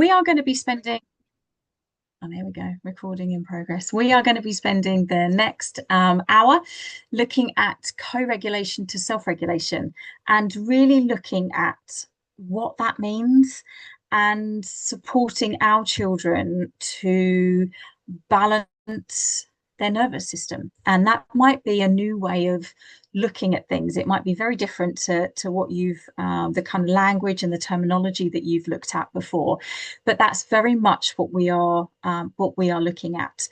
we are going to be spending, oh, there we go, recording in progress. We are going to be spending the next hour looking at co-regulation to self-regulation and really looking at what that means and supporting our children to balance their nervous system. And that might be a new way of looking at things. It might be very different to what you've, the kind of language and the terminology that you've looked at before. But that's very much what we are looking at.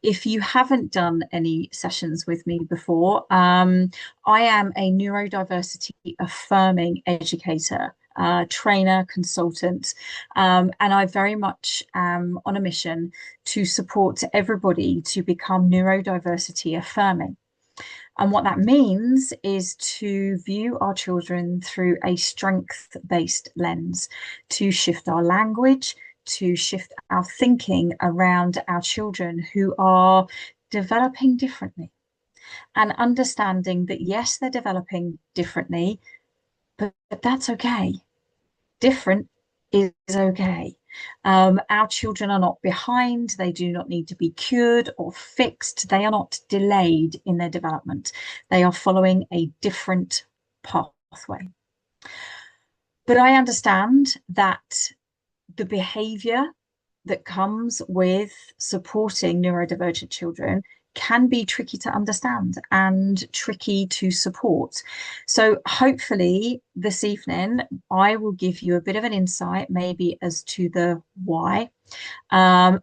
If you haven't done any sessions with me before, I am a neurodiversity affirming educator. Trainer, consultant, and I very much am on a mission to support everybody to become neurodiversity affirming. And what that means is to view our children through a strength-based lens, to shift our language, to shift our thinking around our children who are developing differently, and understanding that, yes, they're developing differently, but that's okay. Different is okay. Our children are not behind. They do not need to be cured or fixed. They are not delayed in their development. They are following a different pathway. But I understand that the behavior that comes with supporting neurodivergent children can be tricky to understand and tricky to support. So hopefully this evening, I will give you a bit of an insight maybe as to the why,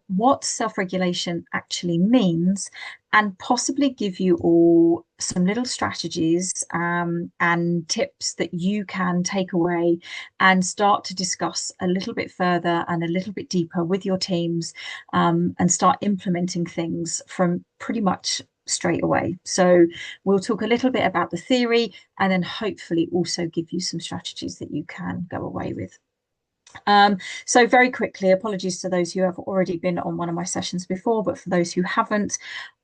what self-regulation actually means, and possibly give you all some little strategies and tips that you can take away and start to discuss a little bit further and a little bit deeper with your teams, and start implementing things from pretty much straight away. So we'll talk a little bit about the theory and then hopefully also give you some strategies that you can go away with. So very quickly, apologies to those who have already been on one of my sessions before, but for those who haven't,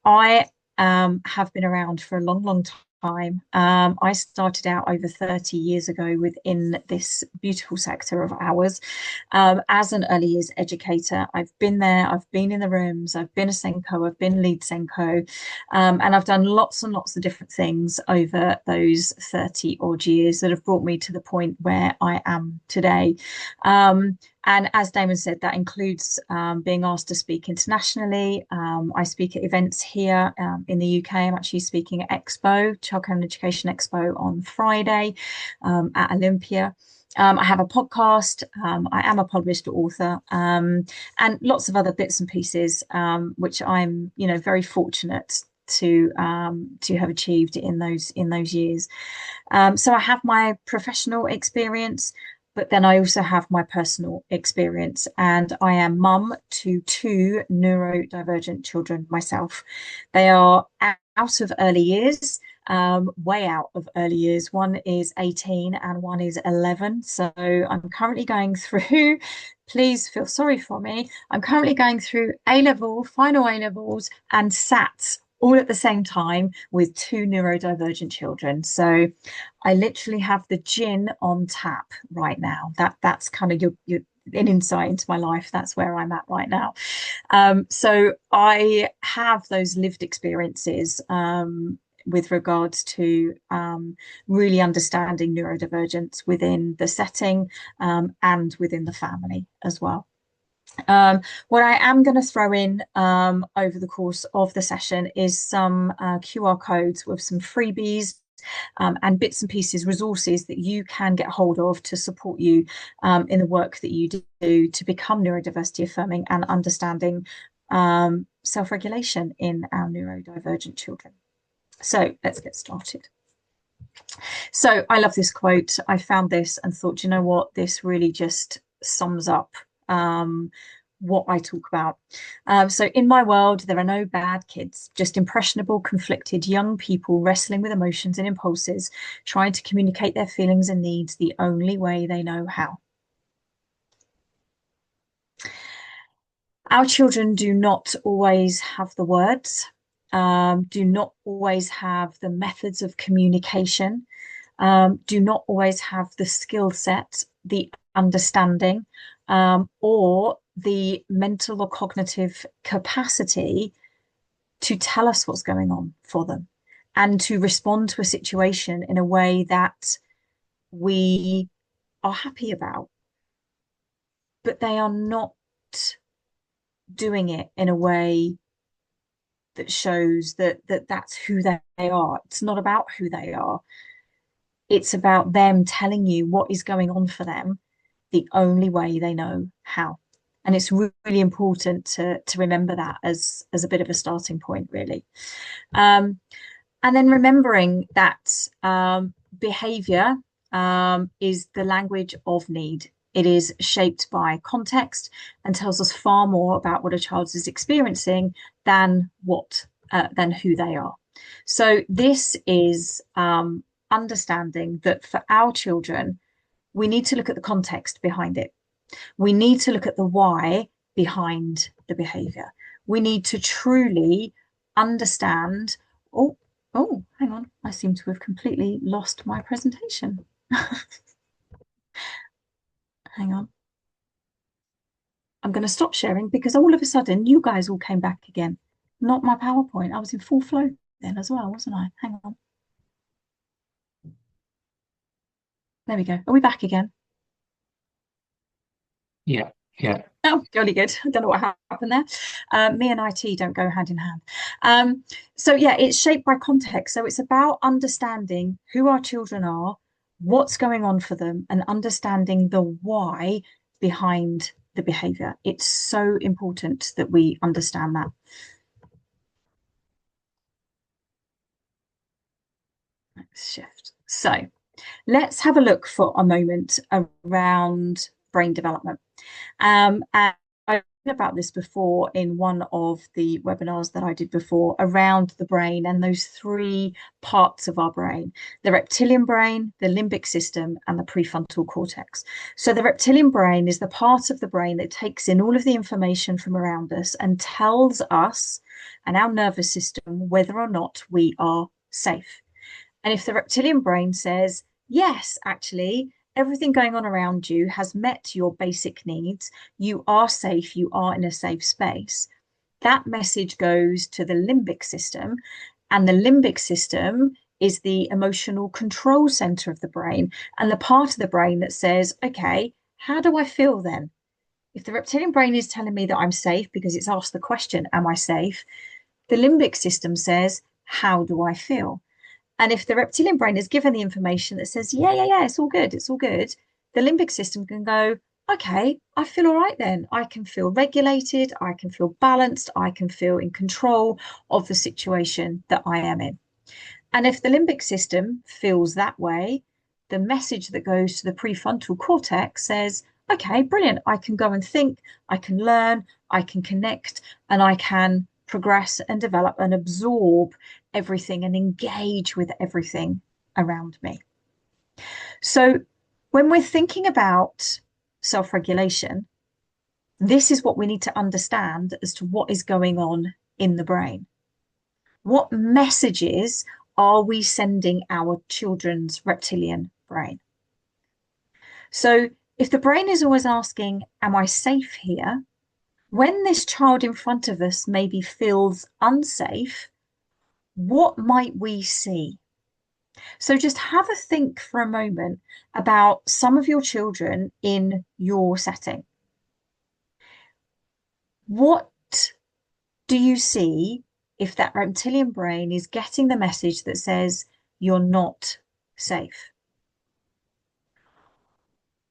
I have been around for a long time. I started out over 30 years ago within this beautiful sector of ours as an early years educator. I've been there, I've been in the rooms, I've been a Senko, I've been lead Senko, and I've done lots and lots of different things over those 30 odd years that have brought me to the point where I am today. And as Damon said, that includes being asked to speak internationally. I speak at events here in the UK. I'm actually speaking at Expo, Childcare and Education Expo on Friday at Olympia. I have a podcast. I am a published author, and lots of other bits and pieces, which I'm, very fortunate to have achieved in those years. So I have my professional experience, but then I also have my personal experience, and I am mum to 2 neurodivergent children myself. They are out of early years, way out of early years. One is 18 and one is 11. So I'm currently going through, please feel sorry for me, I'm currently going through A-level, final A-levels and SATs all at the same time with 2 neurodivergent children. So I literally have the gin on tap right now. That's kind of your an insight into my life. That's where I'm at right now. So I have those lived experiences with regards to really understanding neurodivergence within the setting and within the family as well. What I am going to throw in over the course of the session is some QR codes with some freebies and bits and pieces, resources that you can get hold of to support you in the work that you do to become neurodiversity affirming and understanding self-regulation in our neurodivergent children. So let's get started. So I love this quote. I found this and thought, you know what, this really just sums up what I talk about. So in my world, there are no bad kids, just impressionable, conflicted young people wrestling with emotions and impulses, trying to communicate their feelings and needs the only way they know how. Our children do not always have the words, do not always have the methods of communication, do not always have the skill set, the understanding, or the mental or cognitive capacity to tell us what's going on for them and to respond to a situation in a way that we are happy about, but they are not doing it in a way that shows that that's who they are. It's not about who they are. It's about them telling you what is going on for them the only way they know how. And it's really important to remember that as a bit of a starting point, really. And then remembering that behavior is the language of need. It is shaped by context and tells us far more about what a child is experiencing than who they are. So this is understanding that for our children, we need to look at the context behind it. We need to look at the why behind the behavior. We need to truly understand. Oh, hang on. I seem to have completely lost my presentation. Hang on. I'm going to stop sharing because all of a sudden you guys all came back again. Not my PowerPoint. I was in full flow then as well, wasn't I? Hang on. There we go. Are we back again? Yeah. Oh, jolly good. I don't know what happened there. Me and IT don't go hand in hand. So yeah, it's shaped by context. So it's about understanding who our children are, what's going on for them, and understanding the why behind the behavior. It's so important that we understand that. Let's shift. So let's have a look for a moment around brain development. And I've written about this before in one of the webinars that I did before around the brain and those three parts of our brain: the reptilian brain, the limbic system, and the prefrontal cortex. So the reptilian brain is the part of the brain that takes in all of the information from around us and tells us and our nervous system whether or not we are safe. And if the reptilian brain says, yes, actually, everything going on around you has met your basic needs, you are safe, you are in a safe space, that message goes to the limbic system. And the limbic system is the emotional control center of the brain and the part of the brain that says, okay, how do I feel then? If the reptilian brain is telling me that I'm safe because it's asked the question, am I safe? The limbic system says, how do I feel? And if the reptilian brain is given the information that says, yeah, it's all good, the limbic system can go, okay, I feel all right then. I can feel regulated, I can feel balanced, I can feel in control of the situation that I am in. And if the limbic system feels that way, the message that goes to the prefrontal cortex says, okay, brilliant, I can go and think, I can learn, I can connect, and I can progress and develop and absorb everything and engage with everything around me. So when we're thinking about self-regulation, this is what we need to understand as to what is going on in the brain. What messages are we sending our children's reptilian brain? So if the brain is always asking, am I safe here? When this child in front of us maybe feels unsafe, what might we see? So just have a think for a moment about some of your children in your setting. What do you see if that reptilian brain is getting the message that says you're not safe?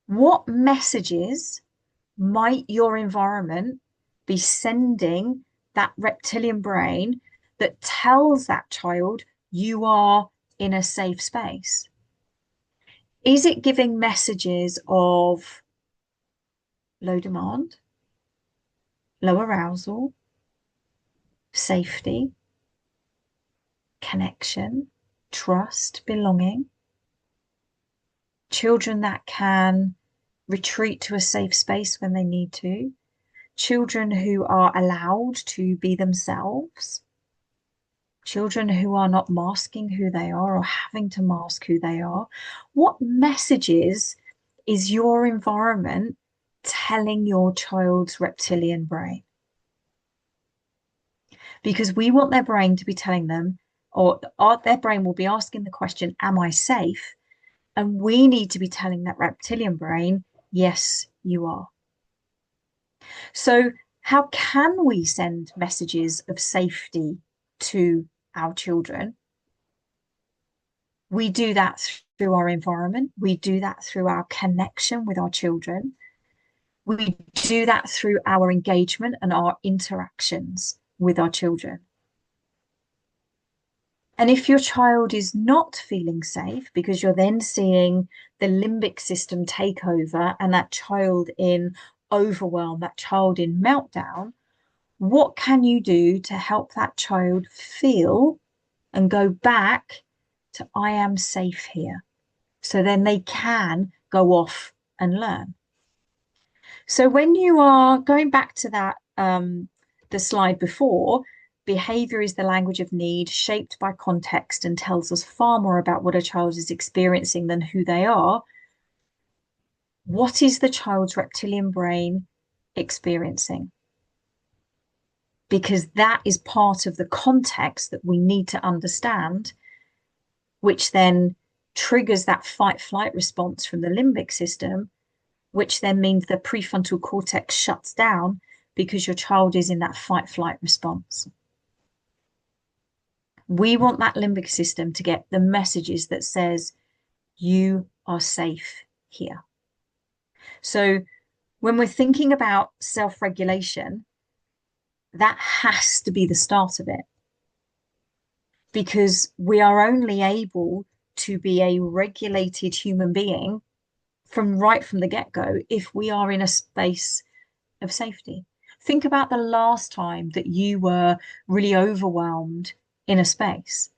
What messages might your environment be sending that reptilian brain that tells that child you are in a safe space? Is it giving messages of low demand, low arousal, safety, connection, trust, belonging? Children that can retreat to a safe space when they need to, children who are allowed to be themselves, children who are not masking who they are or having to mask who they are. What messages is your environment telling your child's reptilian brain, because we want their brain to be telling them, or their brain will be asking the question, am I safe? And we need to be telling that reptilian brain, yes, you are. So how can we send messages of safety to our children? We do that through our environment. We do that through our connection with our children. We do that through our engagement and our interactions with our children. And if your child is not feeling safe, because you're then seeing the limbic system take over and that child in overwhelm, that child in meltdown, what can you do to help that child feel and go back to I am safe here? So then they can go off and learn. So when you are going back to that, the slide before, behavior is the language of need, shaped by context and tells us far more about what a child is experiencing than who they are. What is the child's reptilian brain experiencing? Because that is part of the context that we need to understand, which then triggers that fight-flight response from the limbic system, which then means the prefrontal cortex shuts down because your child is in that fight-flight response. We want that limbic system to get the messages that says, you are safe here. So when we're thinking about self-regulation, that has to be the start of it, because we are only able to be a regulated human being right from the get-go if we are in a space of safety. Think about the last time that you were really overwhelmed in a space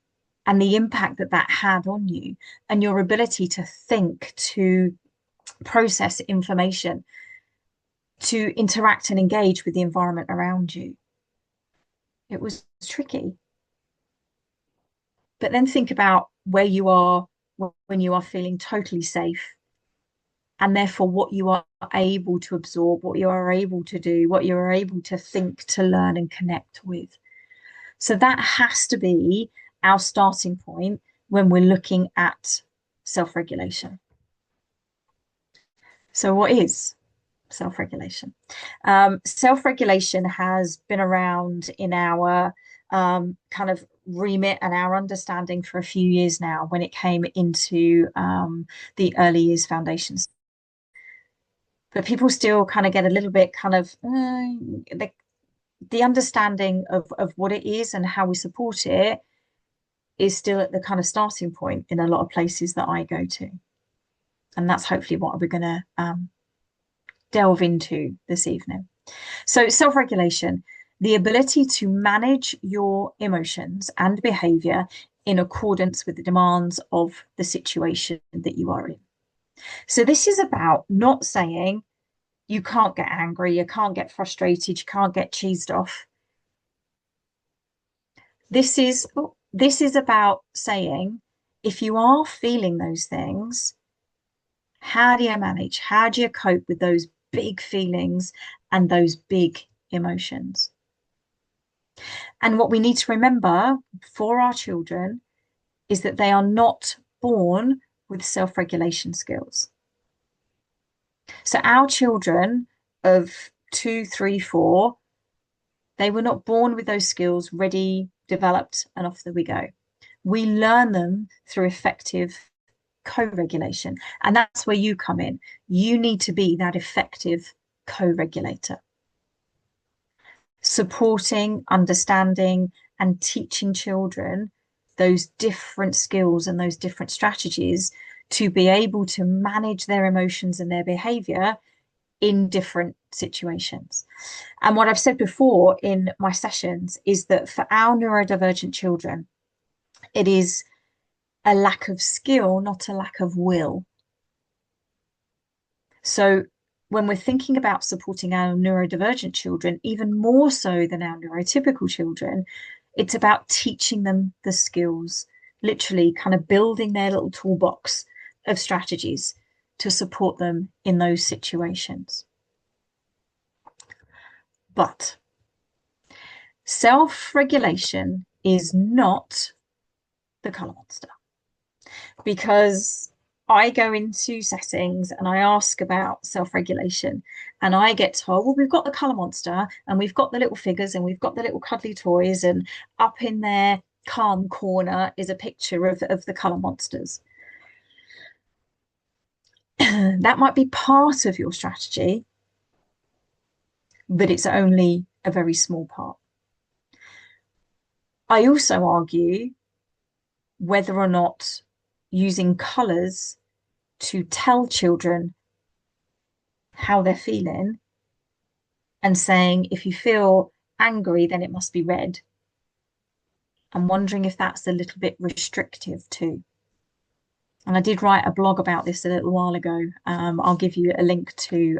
and the impact that that had on you and your ability to think, to process information, to interact and engage with the environment around you. It was tricky. But then think about where you are when you are feeling totally safe, and therefore what you are able to absorb, what you are able to do, what you are able to think, to learn and connect with. So that has to be our starting point when we're looking at self-regulation. So what is self-regulation? Self-regulation has been around in our kind of remit and our understanding for a few years now when it came into the early years foundations. But people still kind of get a little bit kind of the understanding of what it is and how we support it is still at the kind of starting point in a lot of places that I go to. And that's hopefully what we're going to delve into this evening. So self-regulation, the ability to manage your emotions and behavior in accordance with the demands of the situation that you are in. So this is about not saying you can't get angry, you can't get frustrated, you can't get cheesed off. This is about saying, if you are feeling those things, how do you manage? How do you cope with those big feelings and those big emotions? And what we need to remember for our children is that they are not born with self-regulation skills. So our children of 2, 3, 4, they were not born with those skills ready, developed, and off we go. We learn them through effective co-regulation. And that's where you come in. You need to be that effective co-regulator, supporting, understanding, and teaching children those different skills and those different strategies to be able to manage their emotions and their behavior in different situations. And what I've said before in my sessions is that for our neurodivergent children, it is a lack of skill, not a lack of will. So when we're thinking about supporting our neurodivergent children, even more so than our neurotypical children, it's about teaching them the skills, literally kind of building their little toolbox of strategies to support them in those situations. But self-regulation is not the colour monster, because I go into settings and I ask about self-regulation and I get told, well, we've got the colour monster and we've got the little figures and we've got the little cuddly toys, and up in their calm corner is a picture of the colour monsters. That might be part of your strategy, but it's only a very small part. I also argue whether or not using colours to tell children how they're feeling and saying, if you feel angry, then it must be red. I'm wondering if that's a little bit restrictive too. And I did write a blog about this a little while ago. I'll give you a link to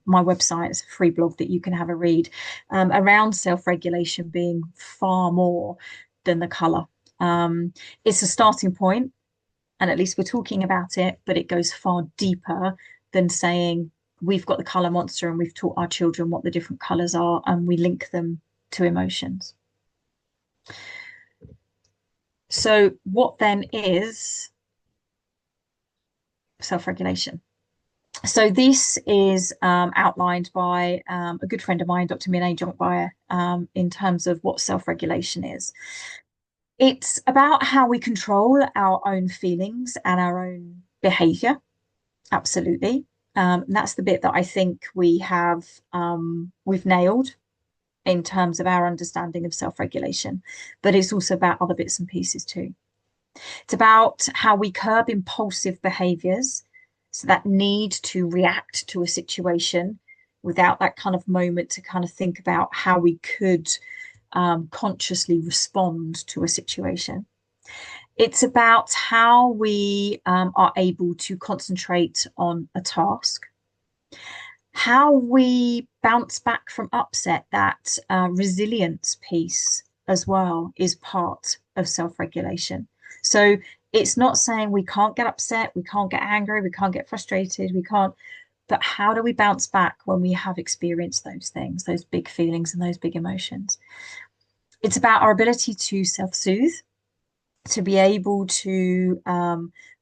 my website. It's a free blog that you can have a read around self-regulation being far more than the colour. It's a starting point, and at least we're talking about it, but it goes far deeper than saying we've got the colour monster and we've taught our children what the different colours are and we link them to emotions. So what then is self-regulation? So this is outlined by a good friend of mine, Dr. Minay Jonkbaya, in terms of what self-regulation is. It's about how we control our own feelings and our own behaviour. Absolutely. That's the bit that I think we've nailed in terms of our understanding of self-regulation, but it's also about other bits and pieces too. It's about how we curb impulsive behaviours, so that need to react to a situation without that kind of moment to kind of think about how we could consciously respond to a situation. It's about how we are able to concentrate on a task, how we bounce back from upset. That resilience piece as well is part of self-regulation. So it's not saying we can't get upset, we can't get angry, we can't get frustrated, we can't, but how do we bounce back when we have experienced those things, those big feelings and those big emotions? It's about our ability to self-soothe, to be able to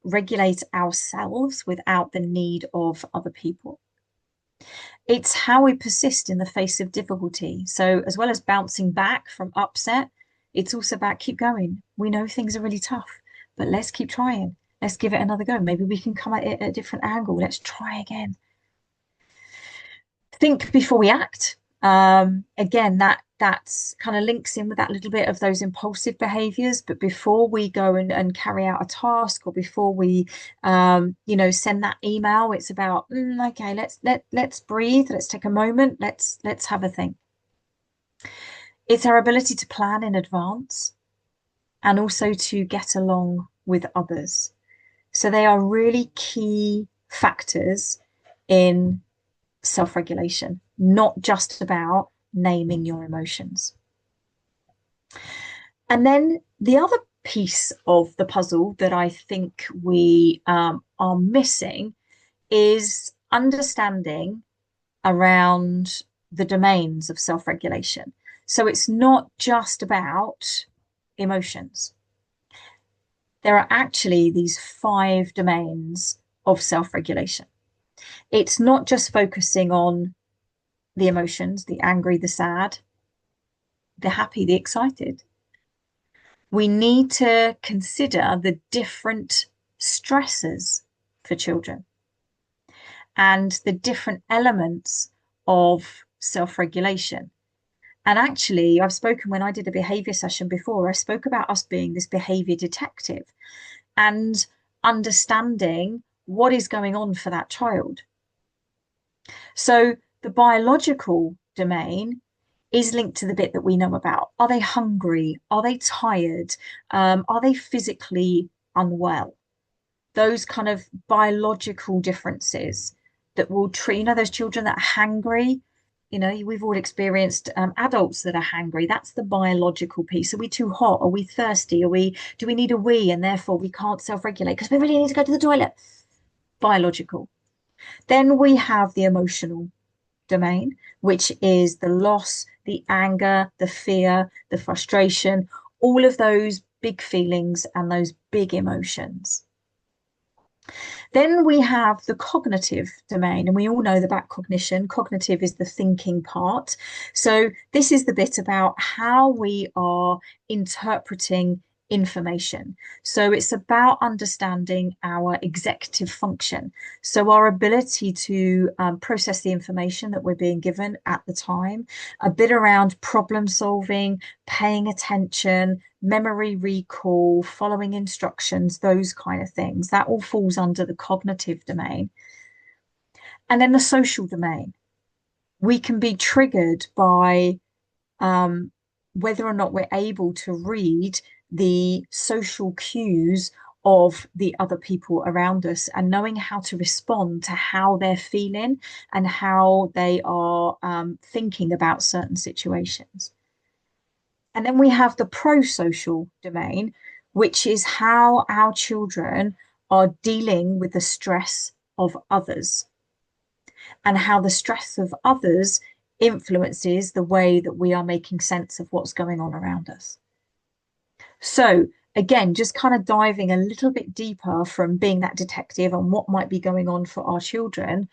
regulate ourselves without the need of other people. It's how we persist in the face of difficulty. So as well as bouncing back from upset, it's also about keep going. We know things are really tough, but let's keep trying. Let's give it another go. Maybe we can come at it at a different angle. Let's try again. Think before we act. Again, that's kind of links in with that little bit of those impulsive behaviors. But before we go and carry out a task, or before we send that email, it's about okay, let's breathe, let's take a moment, let's have a think. It's our ability to plan in advance and also to get along with others. So they are really key factors in self-regulation, not just about naming your emotions. And then the other piece of the puzzle that I think we are missing is understanding around the domains of self-regulation. So it's not just about emotions. There are actually these 5 domains of self-regulation. It's not just focusing on the emotions, the angry, the sad, the happy, the excited. We need to consider the different stressors for children and the different elements of self-regulation. And actually, I've spoken, when I did a behaviour session before, I spoke about us being this behaviour detective and understanding what is going on for that child. So the biological domain is linked to the bit that we know about. Are they hungry? Are they tired? Are they physically unwell? Those kind of biological differences that will treat, those children that are hangry, we've all experienced adults that are hangry. That's the biological piece. Are we too hot? Are we thirsty? Do we need a wee and therefore we can't self-regulate because we really need to go to the toilet? Biological. Then we have the emotional. domain, which is the loss, the anger, the fear, the frustration, all of those big feelings and those big emotions. Then we have the cognitive domain, and we all know about cognition. Cognitive is the thinking part. So this is the bit about how we are interpreting information. So it's about understanding our executive function. So our ability to process the information that we're being given at the time, a bit around problem solving, paying attention, memory recall, following instructions, those kind of things. That all falls under the cognitive domain. And then the social domain. We can be triggered by whether or not we're able to read the social cues of the other people around us and knowing how to respond to how they're feeling and how they are thinking about certain situations. And then we have the pro-social domain, which is how our children are dealing with the stress of others and how the stress of others influences the way that we are making sense of what's going on around us. So again, just kind of diving a little bit deeper from being that detective and what might be going on for our children,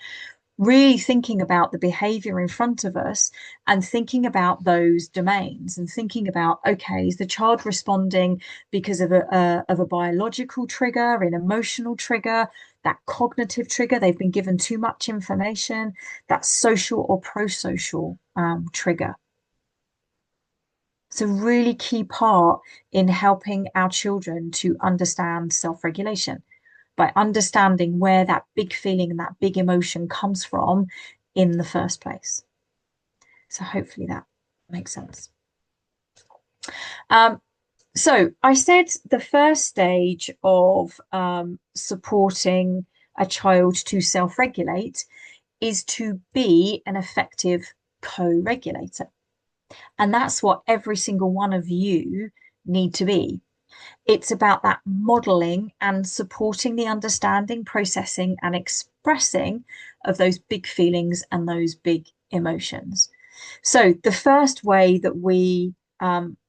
really thinking about the behavior in front of us and thinking about those domains and thinking about, okay, is the child responding because of a biological trigger, an emotional trigger, that cognitive trigger, they've been given too much information, that social or pro-social trigger. It's a really key part in helping our children to understand self-regulation, by understanding where that big feeling and that big emotion comes from in the first place. So hopefully that makes sense. So I said the first stage of supporting a child to self-regulate is to be an effective co-regulator. And that's what every single one of you need to be. It's about that modeling and supporting the understanding, processing, and expressing of those big feelings and those big emotions. So the first way that we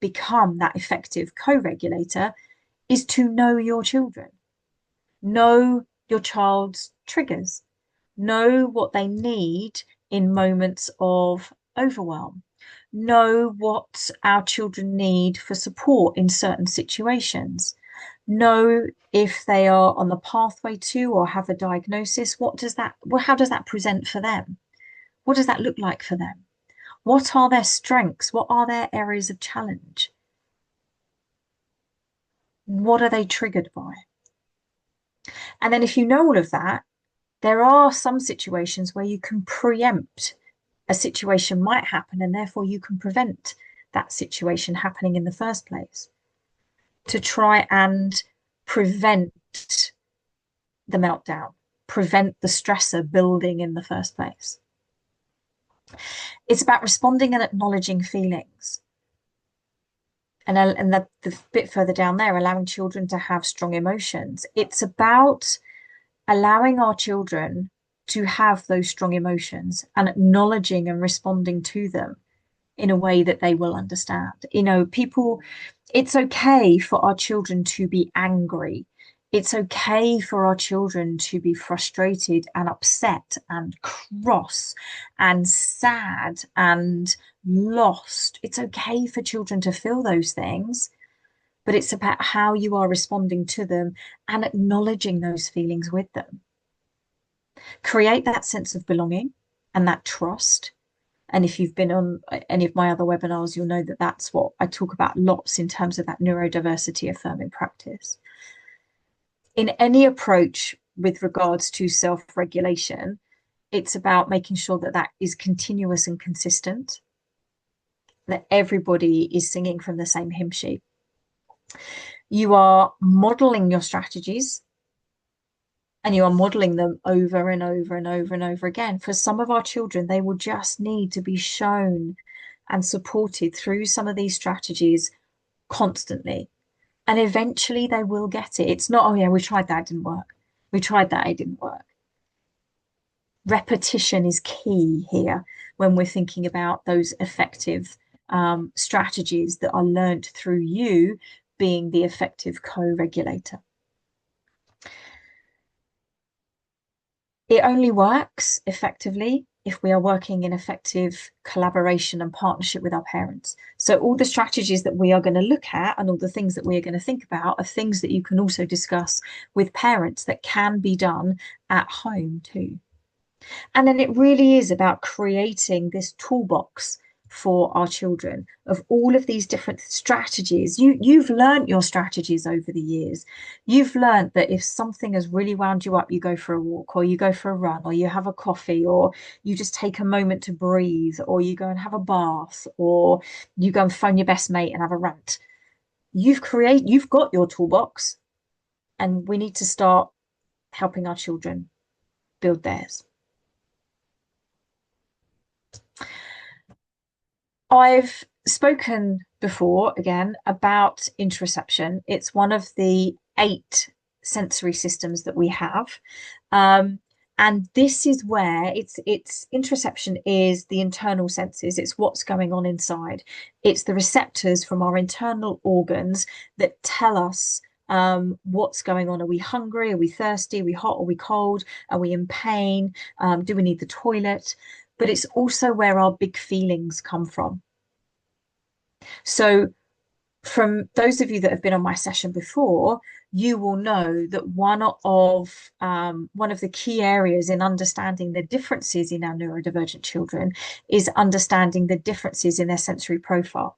become that effective co-regulator is to know your children, know your child's triggers, know what they need in moments of overwhelm, know what our children need for support in certain situations, know if they are on the pathway to or have a diagnosis. How does that present for them? What does that look like for them? What are their strengths? What are their areas of challenge? What are they triggered by? And then if you know all of that, there are some situations where you can preempt a situation might happen, and therefore you can prevent that situation happening in the first place, to try and prevent the meltdown, prevent the stressor building in the first place. It's about responding and acknowledging feelings. And the bit further down there, allowing children to have strong emotions. It's about allowing our children to have those strong emotions and acknowledging and responding to them in a way that they will understand. You know, it's okay for our children to be angry. It's okay for our children to be frustrated and upset and cross and sad and lost. It's okay for children to feel those things, but it's about how you are responding to them and acknowledging those feelings with them. Create that sense of belonging and that trust. And if you've been on any of my other webinars, you'll know that that's what I talk about lots in terms of that neurodiversity affirming practice. In any approach with regards to self-regulation, it's about making sure that that is continuous and consistent, that everybody is singing from the same hymn sheet. You are modeling your strategies, and you are modeling them over and over and over and over again. For some of our children, they will just need to be shown and supported through some of these strategies constantly. And eventually they will get it. It's not, oh yeah, we tried that, it didn't work. We tried that, it didn't work. repetition is key here when we're thinking about those effective strategies that are learned through you being the effective co-regulator. It only works effectively if we are working in effective collaboration and partnership with our parents. So all the strategies that we are going to look at and all the things that we are going to think about are things that you can also discuss with parents that can be done at home too. And then it really is about creating this toolbox for our children of all of these different strategies. You've learned your strategies over the years. You've learned that if something has really wound you up, you go for a walk, or you go for a run, or you have a coffee, or you just take a moment to breathe, or you go and have a bath, or you go and phone your best mate and have a rant. You've got your toolbox, and we need to start helping our children build theirs. I've spoken before, again, about interoception. It's one of the 8 sensory systems that we have. And this is where it's interoception is the internal senses. It's what's going on inside. It's the receptors from our internal organs that tell us what's going on. Are we hungry? Are we thirsty? Are we hot? Are we cold? Are we in pain? Do we need the toilet? But it's also where our big feelings come from. So from those of you that have been on my session before, you will know that one of the key areas in understanding the differences in our neurodivergent children is understanding the differences in their sensory profile.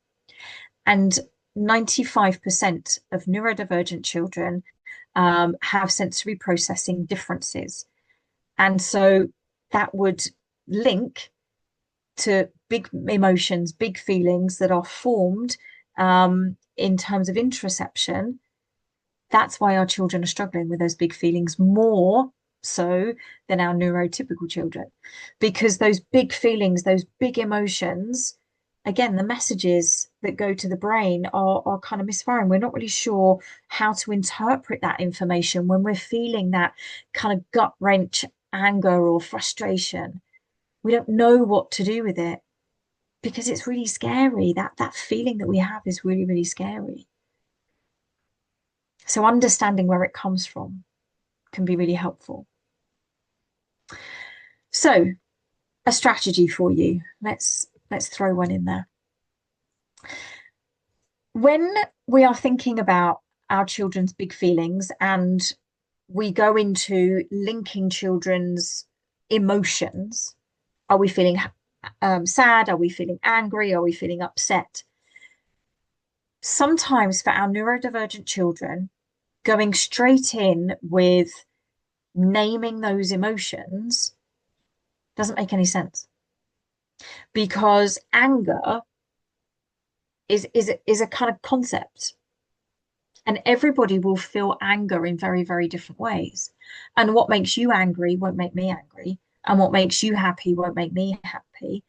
And 95% of neurodivergent children have sensory processing differences. And so that would link to big emotions, big feelings that are formed in terms of interoception. That's why our children are struggling with those big feelings more so than our neurotypical children, because those big feelings, those big emotions, again, the messages that go to the brain are kind of misfiring. We're not really sure how to interpret that information when we're feeling that kind of gut wrench anger or frustration. We don't know what to do with it because it's really scary. That feeling that we have is really, really scary. So understanding where it comes from can be really helpful. So a strategy for you. Let's throw one in there. When we are thinking about our children's big feelings and we go into linking children's emotions, are we feeling sad? Are we feeling angry? Are we feeling upset? Sometimes for our neurodivergent children, going straight in with naming those emotions doesn't make any sense, because anger is a kind of concept, and everybody will feel anger in very, very different ways. And what makes you angry won't make me angry, and what makes you happy won't make me happy.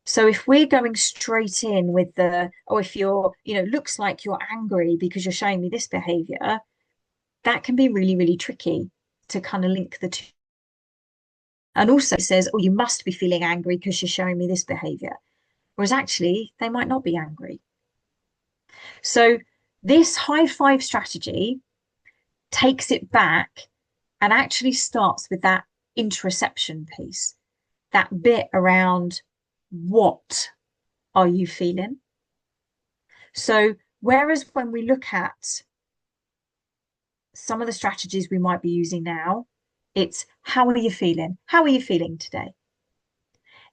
So if we're going straight in with if you're, looks like you're angry because you're showing me this behavior, that can be really, really tricky to kind of link the two. And also it says, oh, you must be feeling angry because you're showing me this behavior. Whereas actually, they might not be angry. So this high 5 strategy takes it back and actually starts with that interoception piece, that bit around what are you feeling? So whereas when we look at some of the strategies we might be using now, it's how are you feeling? How are you feeling today?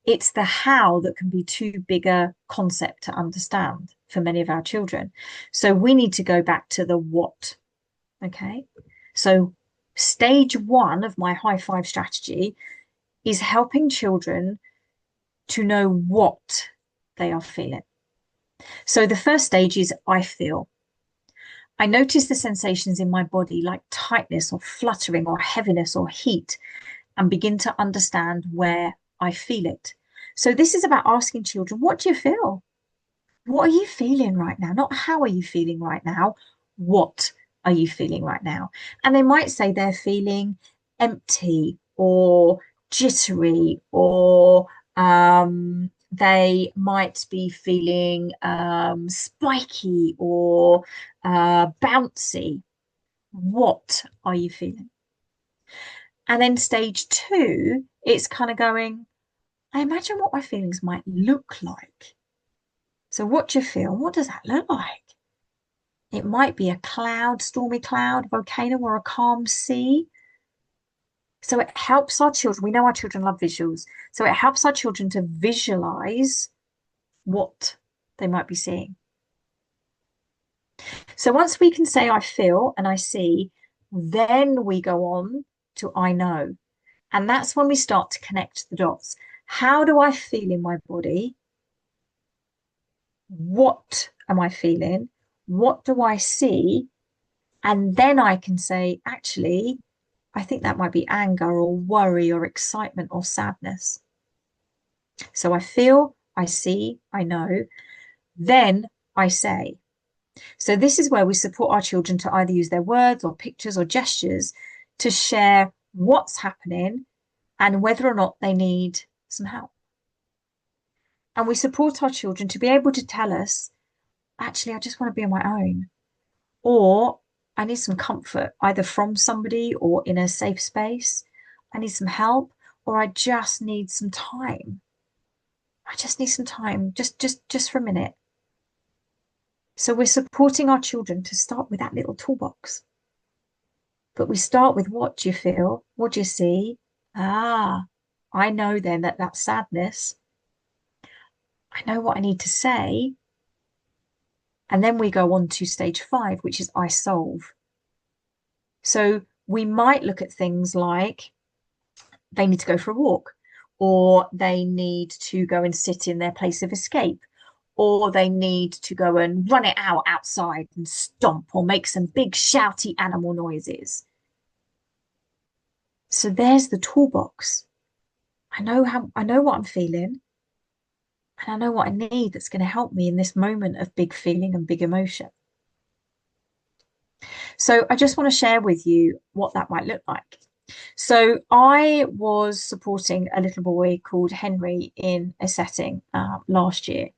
It's the how that can be too big a concept to understand for many of our children. So we need to go back to the what. Okay. So stage 1 of my high 5 strategy is helping children to know what they are feeling. So the first stage is I feel. I notice the sensations in my body like tightness or fluttering or heaviness or heat, and begin to understand where I feel it. So this is about asking children, what do you feel? What are you feeling right now? Not how are you feeling right now? What are you feeling right now? And they might say they're feeling empty or jittery, or they might be feeling spiky or bouncy. What are you feeling? And then stage two, it's kind of going, I imagine what my feelings might look like. So what do you feel? What does that look like? It might be a cloud, stormy cloud, volcano, or a calm sea. So it helps our children. We know our children love visuals. So it helps our children to visualize what they might be seeing. So once we can say, I feel and I see, then we go on to I know. And that's when we start to connect the dots. How do I feel in my body? What am I feeling? What do I see? And then I can say, actually, I think that might be anger or worry or excitement or sadness. So I feel, I see, I know. Then I say. So this is where we support our children to either use their words or pictures or gestures to share what's happening and whether or not they need some help. And we support our children to be able to tell us, actually, I just want to be on my own. Or I need some comfort, either from somebody or in a safe space. I need some help, or I just need some time. I just need some time, just for a minute. So we're supporting our children to start with that little toolbox. But we start with, what do you feel? What do you see? Ah, I know then that that's sadness. I know what I need to say. And then we go on to stage 5, which is I solve. So we might look at things like they need to go for a walk, or they need to go and sit in their place of escape, or they need to go and run it out outside and stomp or make some big shouty animal noises. So there's the toolbox. I know what I'm feeling, and I know what I need that's going to help me in this moment of big feeling and big emotion. So I just want to share with you what that might look like. So I was supporting a little boy called Henry in a setting last year.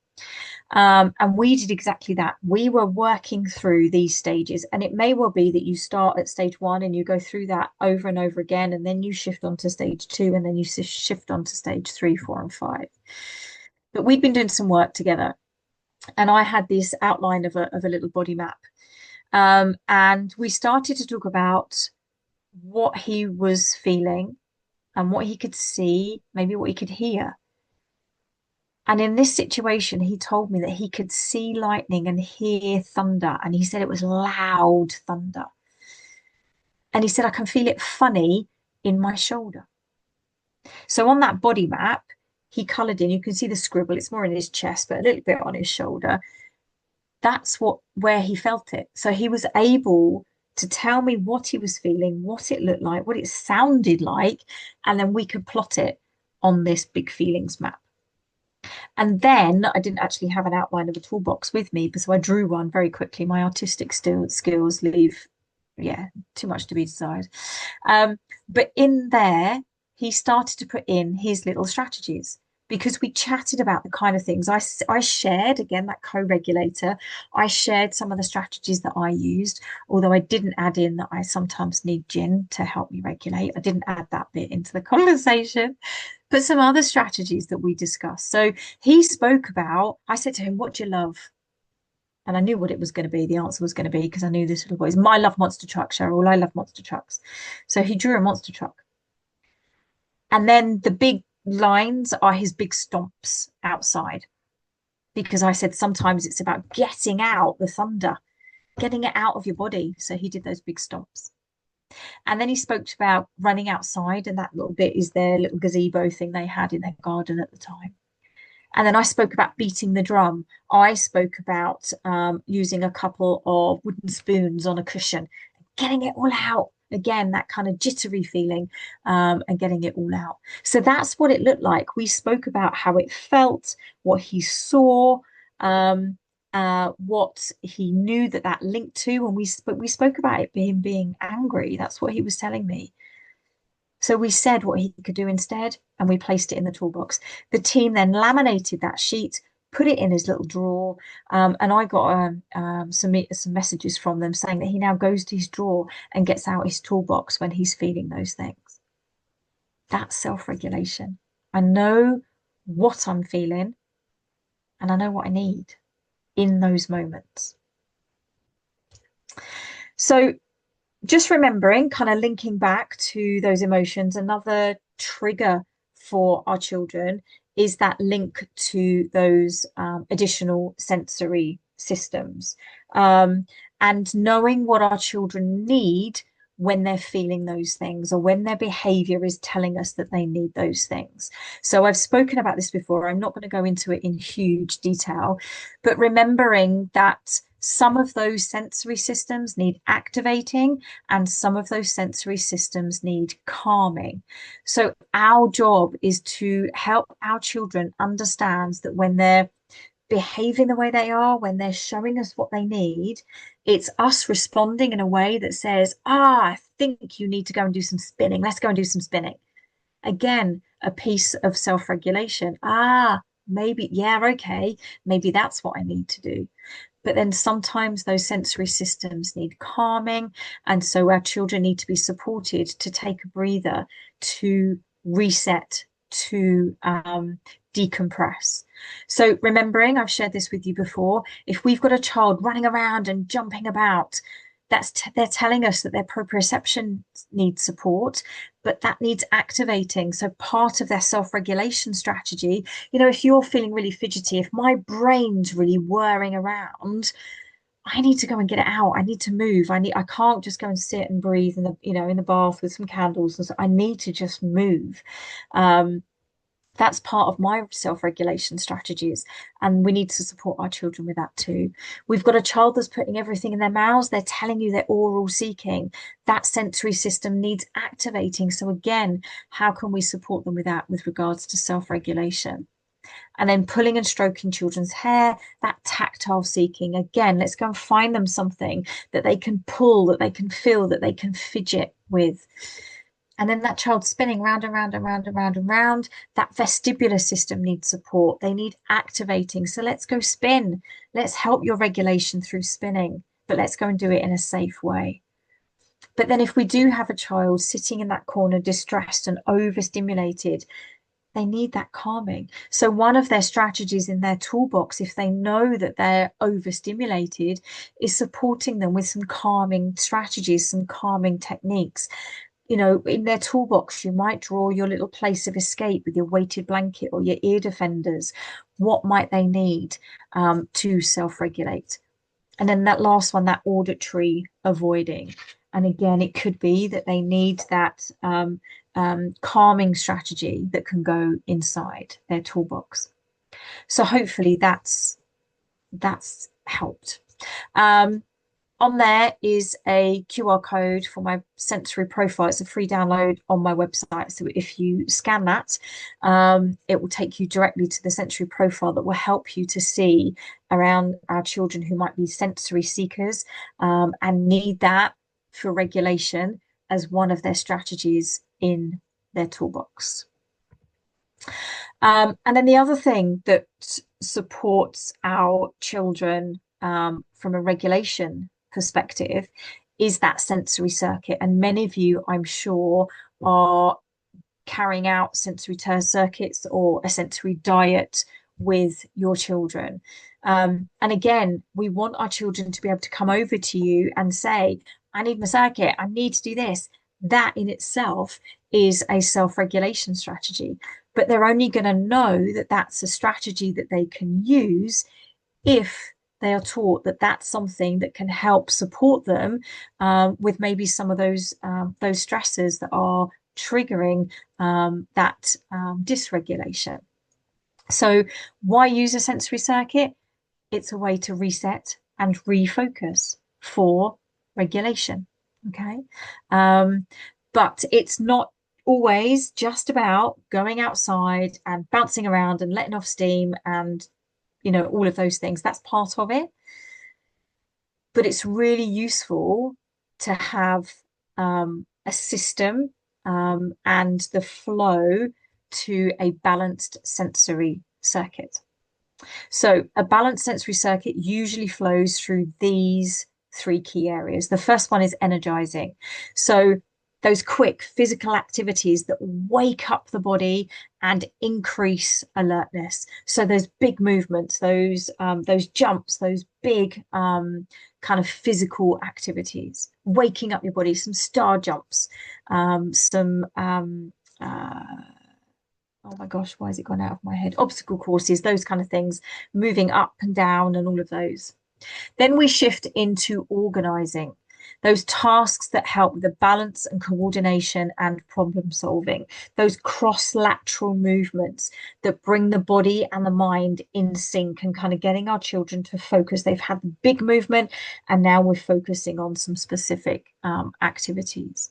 And we did exactly that. We were working through these stages, and it may well be that you start at stage 1 and you go through that over and over again, and then you shift on to stage 2, and then you shift on to stage 3, 4, and 5. But we'd been doing some work together, and I had this outline of a little body map. And we started to talk about what he was feeling and what he could see, maybe what he could hear. And in this situation, he told me that he could see lightning and hear thunder. And he said it was loud thunder. And he said, I can feel it funny in my shoulder. So on that body map, he coloured in, you can see the scribble, it's more in his chest, but a little bit on his shoulder. That's where he felt it. So he was able to tell me what he was feeling, what it looked like, what it sounded like, and then we could plot it on this big feelings map. And then I didn't actually have an outline of a toolbox with me, so I drew one very quickly. My artistic skills leave, too much to be desired. But in there, he started to put in his little strategies, because we chatted about the kind of things I shared, again, that co-regulator. I shared some of the strategies that I used, although I didn't add in that I sometimes need gin to help me regulate. I didn't add that bit into the conversation, but some other strategies that we discussed. So he spoke about, I said to him, what do you love? And I knew what it was going to be. The answer was going to be, because I knew this little boy, I love monster trucks, Cheryl. I love monster trucks. So he drew a monster truck. And then the big lines are his big stomps outside, because I said sometimes it's about getting out the thunder, getting it out of your body. So he did those big stomps. And then he spoke about running outside, and that little bit is their little gazebo thing they had in their garden at the time. And then I spoke about beating the drum. I spoke about using a couple of wooden spoons on a cushion, getting it all out. Again, that kind of jittery feeling, and getting it all out. So that's what it looked like. We spoke about how it felt, what he saw, what he knew that linked to. And we spoke about it being angry. That's what he was telling me. So we said what he could do instead, and we placed it in the toolbox. The team then laminated that sheet, put it in his little drawer, and I got some messages from them saying that he now goes to his drawer and gets out his toolbox when he's feeling those things. That's self-regulation. I know what I'm feeling, and I know what I need in those moments. So just remembering, kind of linking back to those emotions, another trigger for our children is that link to those additional sensory systems, and knowing what our children need when they're feeling those things or when their behavior is telling us that they need those things. So I've spoken about this before. I'm not going to go into it in huge detail, but remembering that some of those sensory systems need activating and some of those sensory systems need calming. So our job is to help our children understand that when they're behaving the way they are, when they're showing us what they need, it's us responding in a way that says, I think you need to go and do some spinning. Let's go and do some spinning. Again, a piece of self-regulation. Maybe, yeah, okay, maybe that's what I need to do. But then sometimes those sensory systems need calming. And so our children need to be supported to take a breather, to reset, to decompress. So remembering, I've shared this with you before, if we've got a child running around and jumping about, they're telling us that their proprioception needs support, but that needs activating. So part of their self-regulation strategy, if you're feeling really fidgety, if my brain's really whirring around, I need to go and get it out. I need to move. I can't just go and sit and breathe in the bath with some candles. And so I need to just move. That's part of my self-regulation strategies, and we need to support our children with that too. We've got a child that's putting everything in their mouths. They're telling you they're oral seeking. That sensory system needs activating. So again, how can we support them with that with regards to self-regulation? And then pulling and stroking children's hair, that tactile seeking. Again, let's go and find them something that they can pull, that they can feel, that they can fidget with. And then that child spinning round and round and round and round and round, that vestibular system needs support. They need activating. So let's go spin. Let's help your regulation through spinning, but let's go and do it in a safe way. But then if we do have a child sitting in that corner, distressed and overstimulated, they need that calming. So one of their strategies in their toolbox, if they know that they're overstimulated, is supporting them with some calming strategies, some calming techniques. In their toolbox, you might draw your little place of escape with your weighted blanket or your ear defenders. What might they need to self-regulate? And then that last one, that auditory avoiding. And again, it could be that they need that calming strategy that can go inside their toolbox. So hopefully that's helped. On there is a QR code for my sensory profile. It's a free download on my website. So if you scan that, it will take you directly to the sensory profile that will help you to see around our children who might be sensory seekers and need that for regulation as one of their strategies in their toolbox. And then the other thing that supports our children from a regulation perspective is that sensory circuit. And many of you, I'm sure, are carrying out sensory circuits or a sensory diet with your children. And again, we want our children to be able to come over to you and say, I need my circuit, I need to do this. That in itself is a self-regulation strategy. But they're only going to know that that's a strategy that they can use if they are taught that that's something that can help support them with maybe some of those stressors that are triggering that dysregulation. So why use a sensory circuit? It's a way to reset and refocus for regulation. Okay. But it's not always just about going outside and bouncing around and letting off steam and all of those things. That's part of it. But it's really useful to have a system and the flow to a balanced sensory circuit. So a balanced sensory circuit usually flows through these three key areas. The first one is energizing. So those quick physical activities that wake up the body and increase alertness. So those big movements, those jumps, those big kind of physical activities, waking up your body, some star jumps, some oh my gosh, why has it gone out of my head? Obstacle courses, those kind of things, moving up and down and all of those. Then we shift into organizing, those tasks that help with the balance and coordination and problem solving, those cross-lateral movements that bring the body and the mind in sync and kind of getting our children to focus. They've had the big movement and now we're focusing on some specific activities.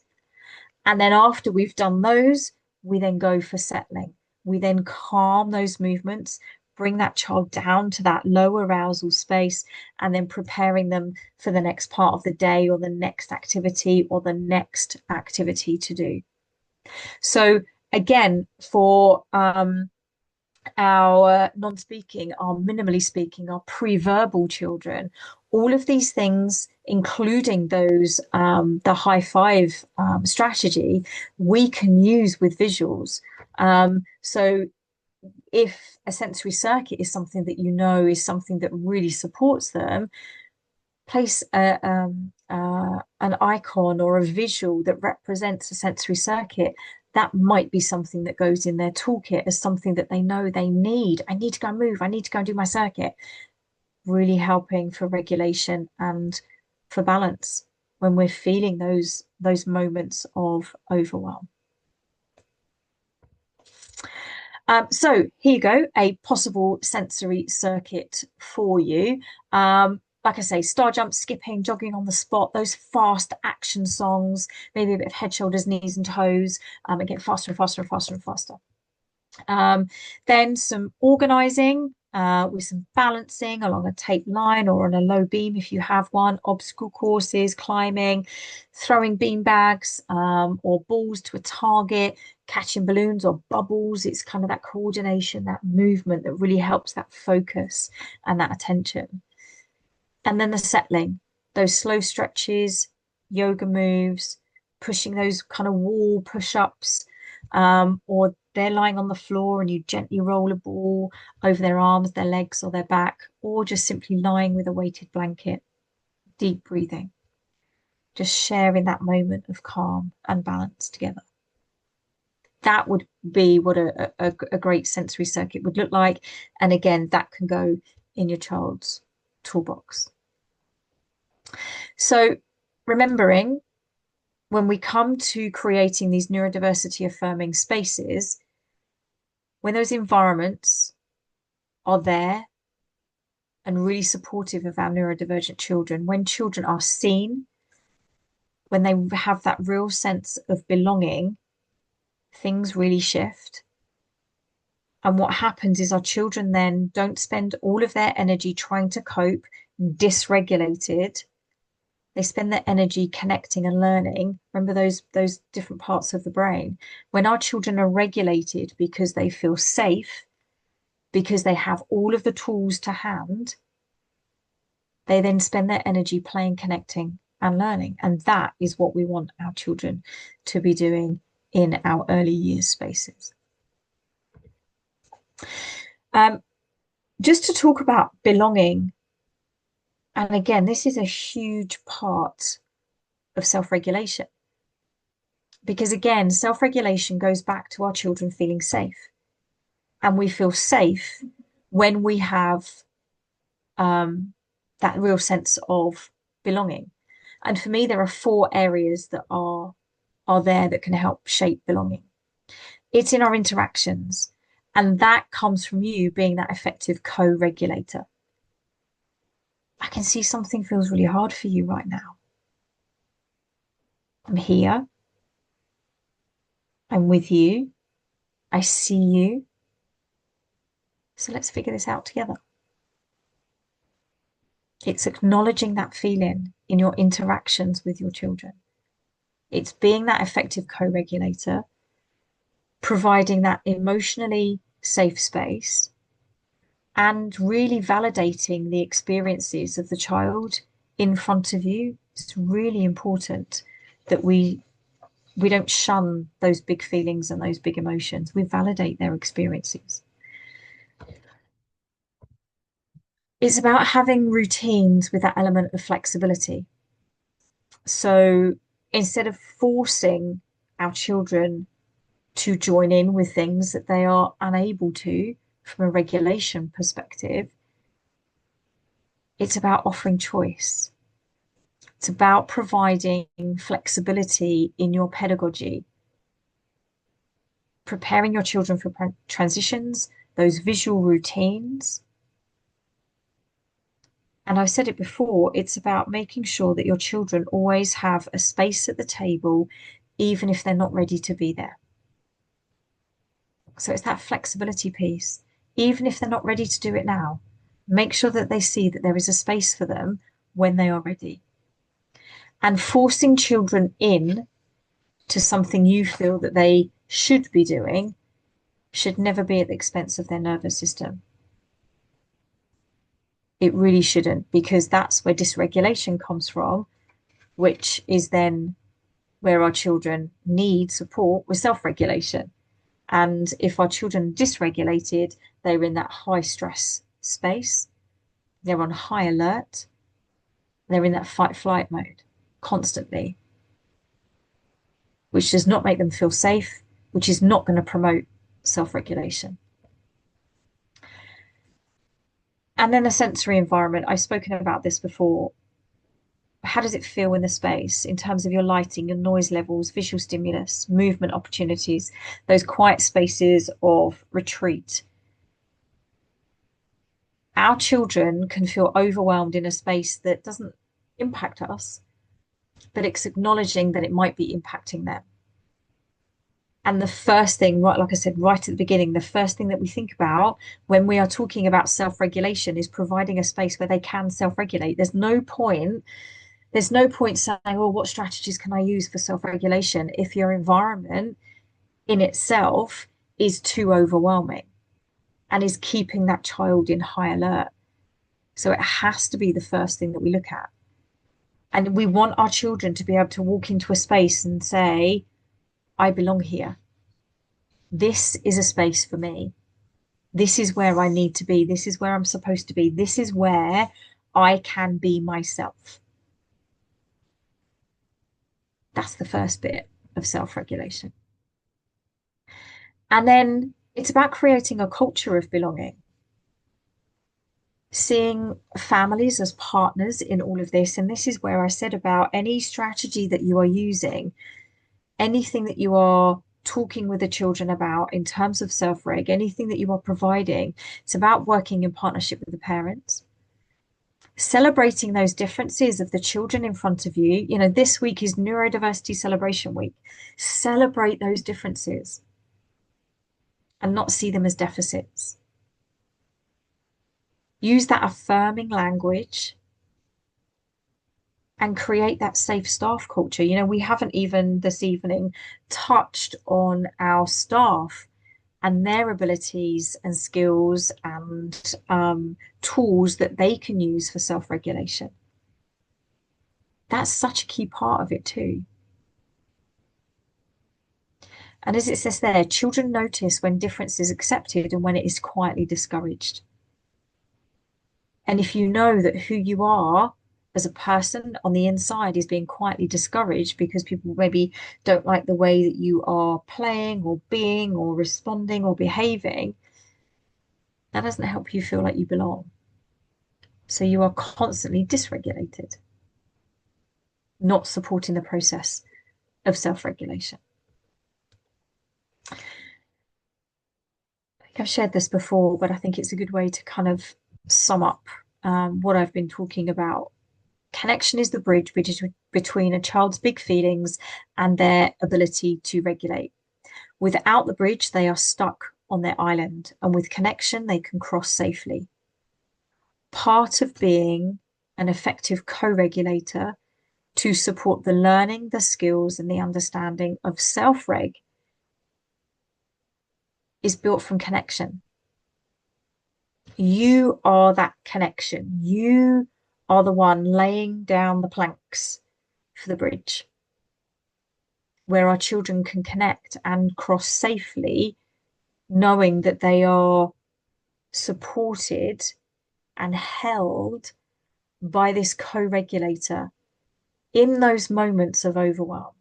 And then after we've done those, we then go for settling. We then calm those movements, bring that child down to that low arousal space, and then preparing them for the next part of the day or the next activity or the next activity to do. So again, for our non-speaking, our minimally speaking, our pre-verbal children, all of these things, including those the high five strategy, we can use with visuals. So if a sensory circuit is something that you know is something that really supports them, place an icon or a visual that represents a sensory circuit. That might be something that goes in their toolkit as something that they know they need. I need to go and move. I need to go and do my circuit. Really helping for regulation and for balance when we're feeling those moments of overwhelm. So here you go, a possible sensory circuit for you. Like I say, star jump, skipping, jogging on the spot, those fast action songs, maybe a bit of head, shoulders, knees and toes, and get faster and faster and faster and faster. Then some organizing with some balancing along a tape line or on a low beam if you have one, obstacle courses, climbing, throwing bean bags or balls to a target, catching balloons or bubbles. It's kind of that coordination, that movement that really helps that focus and that attention. And then the settling, those slow stretches, yoga moves, pushing those kind of wall push-ups, or they're lying on the floor and you gently roll a ball over their arms, their legs, or their back, or just simply lying with a weighted blanket. Deep breathing, just sharing that moment of calm and balance together. That would be what a great sensory circuit would look like. And again, that can go in your child's toolbox. So remembering, when we come to creating these neurodiversity affirming spaces, when those environments are there and really supportive of our neurodivergent children, when children are seen, when they have that real sense of belonging, things really shift. And what happens is our children then don't spend all of their energy trying to cope, dysregulated. They spend their energy connecting and learning. Remember those different parts of the brain. When our children are regulated because they feel safe, because they have all of the tools to hand, they then spend their energy playing, connecting, and learning. And that is what we want our children to be doing in our early years spaces. Just to talk about belonging, and again, this is a huge part of self-regulation. Because again, self-regulation goes back to our children feeling safe. And we feel safe when we have that real sense of belonging. And for me, there are 4 areas that are there that can help shape belonging. It's in our interactions. And that comes from you being that effective co-regulator. I can see something feels really hard for you right now. I'm here. I'm with you. I see you. So let's figure this out together. It's acknowledging that feeling in your interactions with your children. It's being that effective co-regulator, providing that emotionally safe space, and really validating the experiences of the child in front of you. It's really important that we don't shun those big feelings and those big emotions. We validate their experiences. It's about having routines with that element of flexibility. So instead of forcing our children to join in with things that they are unable to from a regulation perspective, it's about offering choice. It's about providing flexibility in your pedagogy, preparing your children for transitions, those visual routines. And I've said it before, it's about making sure that your children always have a space at the table, even if they're not ready to be there. So it's that flexibility piece. Even if they're not ready to do it now, make sure that they see that there is a space for them when they are ready. And forcing children in to something you feel that they should be doing should never be at the expense of their nervous system. It really shouldn't, because that's where dysregulation comes from, which is then where our children need support with self-regulation. And if our children are dysregulated, they're in that high stress space, they're on high alert, they're in that fight flight mode constantly, which does not make them feel safe, which is not going to promote self-regulation. And then the sensory environment, I've spoken about this before. How does it feel in the space in terms of your lighting, your noise levels, visual stimulus, movement opportunities, those quiet spaces of retreat? Our children can feel overwhelmed in a space that doesn't impact us, but it's acknowledging that it might be impacting them. And the first thing, right, like I said, right at the beginning, the first thing that we think about when we are talking about self-regulation is providing a space where they can self-regulate. There's no point saying, well, what strategies can I use for self-regulation if your environment in itself is too overwhelming and is keeping that child in high alert. So it has to be the first thing that we look at. And we want our children to be able to walk into a space and say, I belong here. This is a space for me. This is where I need to be. This is where I'm supposed to be. This is where I can be myself. That's the first bit of self-regulation. And then it's about creating a culture of belonging, seeing families as partners in all of this. And this is where I said about any strategy that you are using, anything that you are talking with the children about in terms of self-reg, anything that you are providing, it's about working in partnership with the parents, celebrating those differences of the children in front of you. You know, this week is Neurodiversity Celebration Week. Celebrate those differences and not see them as deficits. Use that affirming language and create that safe staff culture. You know, we haven't even this evening touched on our staff and their abilities and skills and tools that they can use for self-regulation. That's such a key part of it too. And as it says there, children notice when difference is accepted and when it is quietly discouraged. And if you know that who you are as a person on the inside is being quietly discouraged because people maybe don't like the way that you are playing or being or responding or behaving, that doesn't help you feel like you belong. So you are constantly dysregulated, not supporting the process of self-regulation. I think I've shared this before, but I think it's a good way to kind of sum up what I've been talking about. Connection is the bridge between a child's big feelings and their ability to regulate. Without the bridge, they are stuck on their island, and with connection, they can cross safely. Part of being an effective co-regulator to support the learning, the skills, and the understanding of self-reg is built from connection. You are that connection. You are the one laying down the planks for the bridge where our children can connect and cross safely, knowing that they are supported and held by this co-regulator in those moments of overwhelm.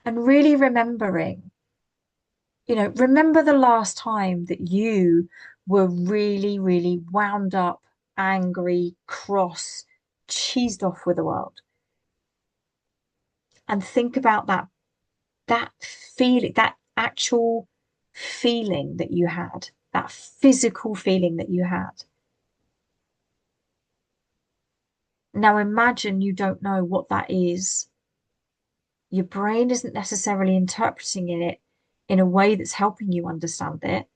And really remembering, remember the last time that you were really, really wound up, angry, cross, cheesed off with the world. And think about that feeling, that actual feeling that you had, that physical feeling that you had. Now imagine you don't know what that is. Your brain isn't necessarily interpreting it in a way that's helping you understand it.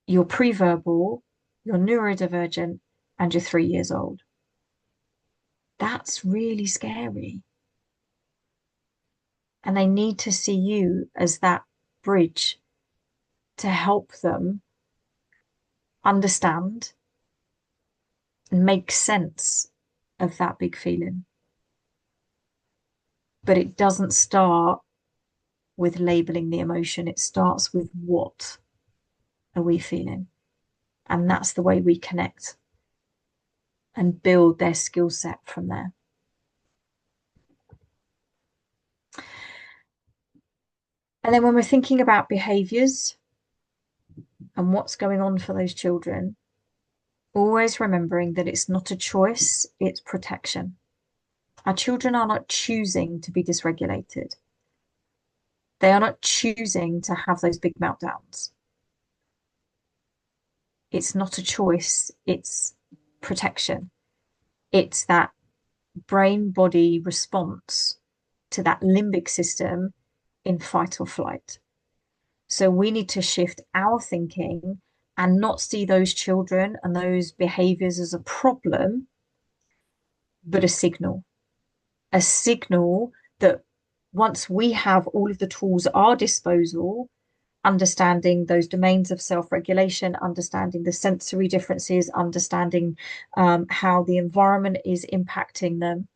You're pre-verbal, you're neurodivergent, and you're 3 years old. That's really scary. And they need to see you as that bridge to help them understand and make sense of that big feeling. But it doesn't start with labeling the emotion. It starts with what are we feeling? And that's the way we connect and build their skill set from there. And then when we're thinking about behaviors and what's going on for those children, always remembering that it's not a choice, it's protection. Our children are not choosing to be dysregulated. They are not choosing to have those big meltdowns. It's not a choice, it's protection. It's that brain-body response to that limbic system in fight or flight. So we need to shift our thinking and not see those children and those behaviors as a problem, but a signal that once we have all of the tools at our disposal, understanding those domains of self-regulation, understanding the sensory differences, understanding how the environment is impacting them,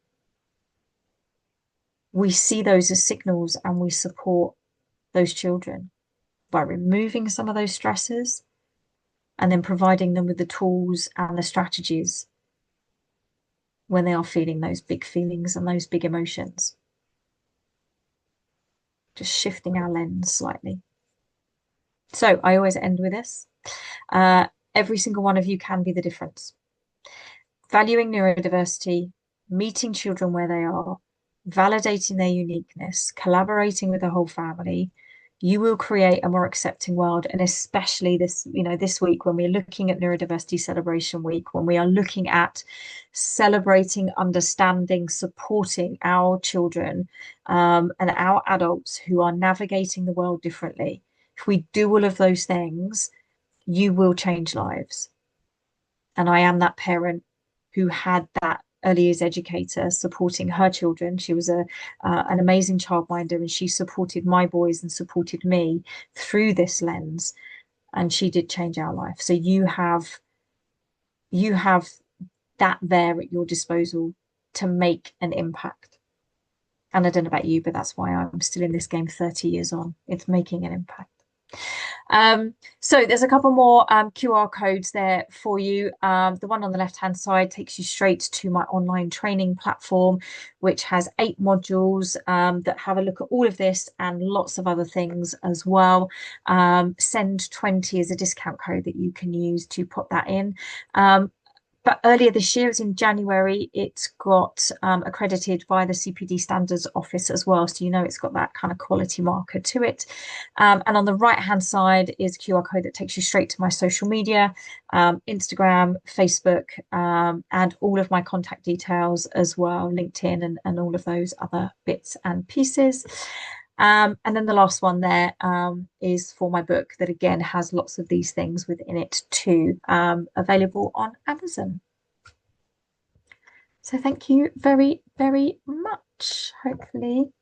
we see those as signals and we support those children by removing some of those stresses and then providing them with the tools and the strategies when they are feeling those big feelings and those big emotions. Just shifting our lens slightly. So I always end with this. Every single one of you can be the difference. Valuing neurodiversity, meeting children where they are, validating their uniqueness, collaborating with the whole family, you will create a more accepting world. And especially this week, when we're looking at Neurodiversity Celebration Week, when we are looking at celebrating, understanding, supporting our children and our adults who are navigating the world differently. If we do all of those things, you will change lives. And I am that parent who had that early years educator supporting her children. She was an amazing childminder, and she supported my boys and supported me through this lens. And she did change our life. So you have that there at your disposal to make an impact. And I don't know about you, but that's why I'm still in this game 30 years on. It's making an impact. So there's a couple more QR codes there for you. The one on the left hand side takes you straight to my online training platform, which has 8 modules that have a look at all of this and lots of other things as well. Send 20 is a discount code that you can use to put that in. But earlier this year, it was in January, it got accredited by the CPD Standards Office as well. So, it's got that kind of quality marker to it. And on the right-hand side is a QR code that takes you straight to my social media, Instagram, Facebook, and all of my contact details as well, LinkedIn and all of those other bits and pieces. And then the last one there is for my book that again has lots of these things within it too, available on Amazon. So thank you very, very much. Hopefully